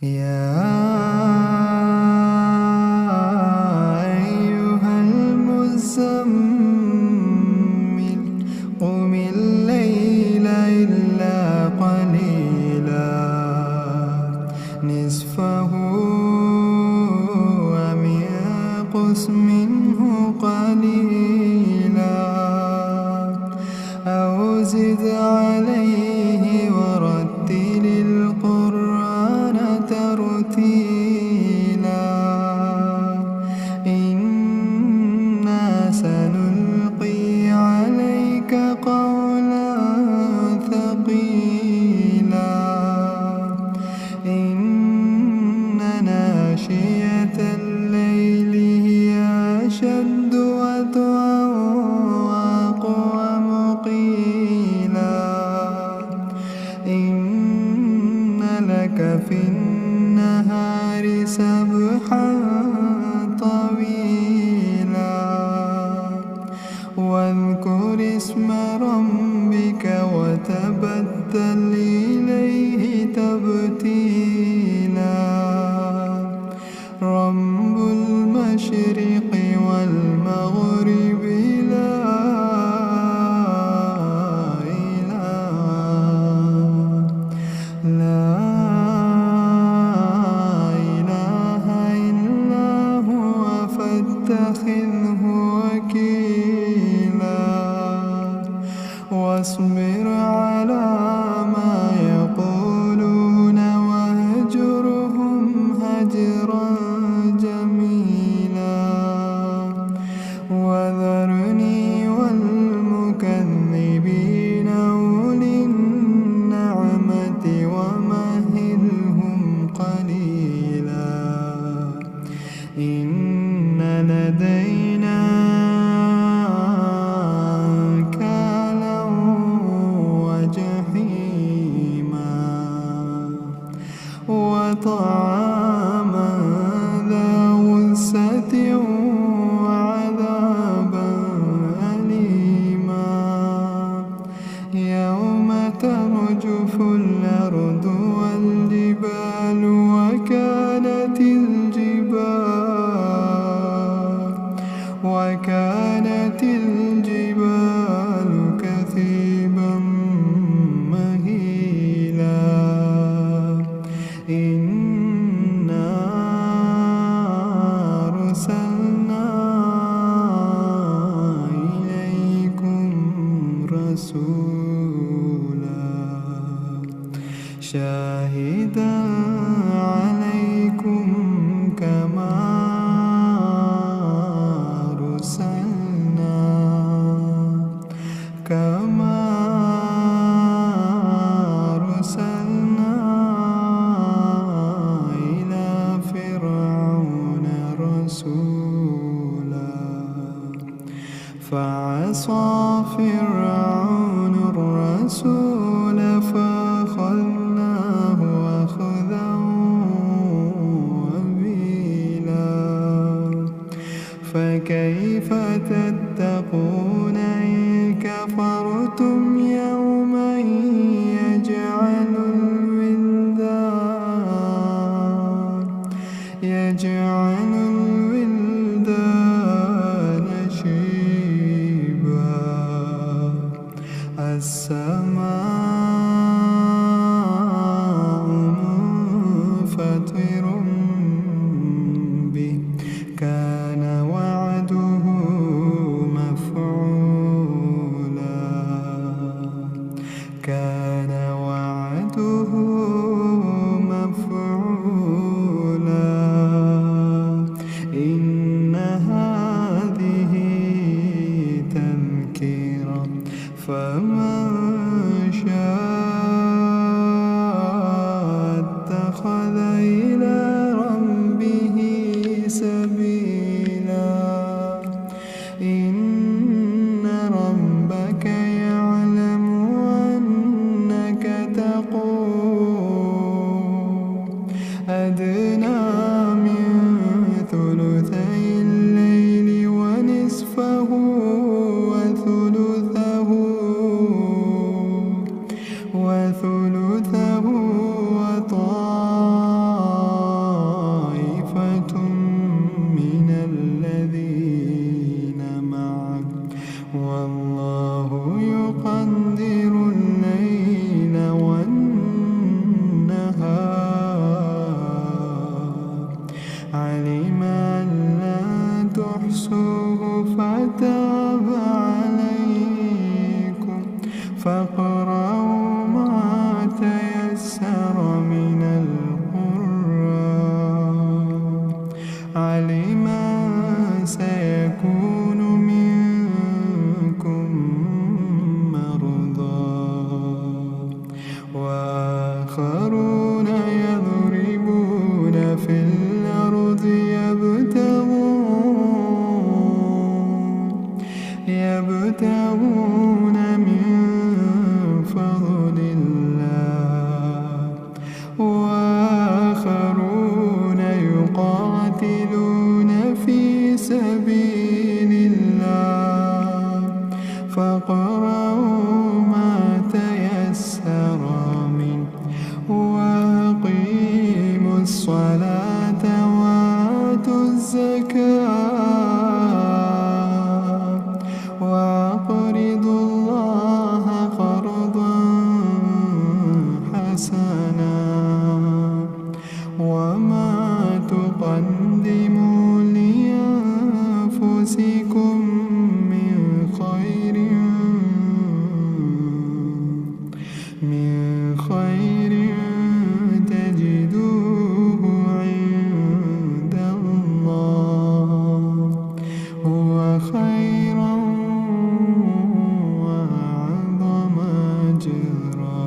يا أيها المزمل قم الليل إلا قليلا نصفه وانقص منه قليلا أو زد عليه ورتل القرآن ترتيلا إنا سنلقي عليك قولا ثقيلا إن ناشئة الليل هي أشد وطئا وأقوم قيلا إن لك في النهار سبحا طويلا واذكر اسم ربك وتبتل إليه تبتيلا رب المشرق والمغرب لا إله إلا هو فاتخذه وكيلا واصبر على ما يقولون واهجرهم هجرا جميلا وذرني والمكذبين أولي النعمة ومهلهم قليلا إن لدينا أنكالا وجحيما وطعاما ذا غصة وعذابا أليما يوم ترجف الأرض والجبال وكانت الجبال كثيبا مهيلا إنا أرسلنا إليكم رسولا شاهدا عليكم كما أرسلنا إلى فرعون رسولا فعصى فرعون الرسول فأخذناه أخذا وبيلا فكيف تتقون إن كفرتم يوما يجعل الولدان شيبا السماء منفطر به كان وعده مفعولا كان وعده مفعولا إن هذه تذكرة فمن شاء اتخذ إلى ربه سبيلا إن ربك يعلم أنك تقوم أدنى من ثلثي الليل ونصفه وثلثه فاقرأوا ما تيسر من القرآن. علما سيكون منكم مرضى وآخرون يضربون في الأرض يبتغون من فضل الله، وآخرون يقاتلون في سبيل الله. فاقرأوا ما تيسر منه وأقيموا الصلاة وآتوا الزكاة وأقرضوا الله قرضا حسنا. وما تقدموا لأنفسكم من خير تجدوه عند الله هو خيرا وأعظم أجرا.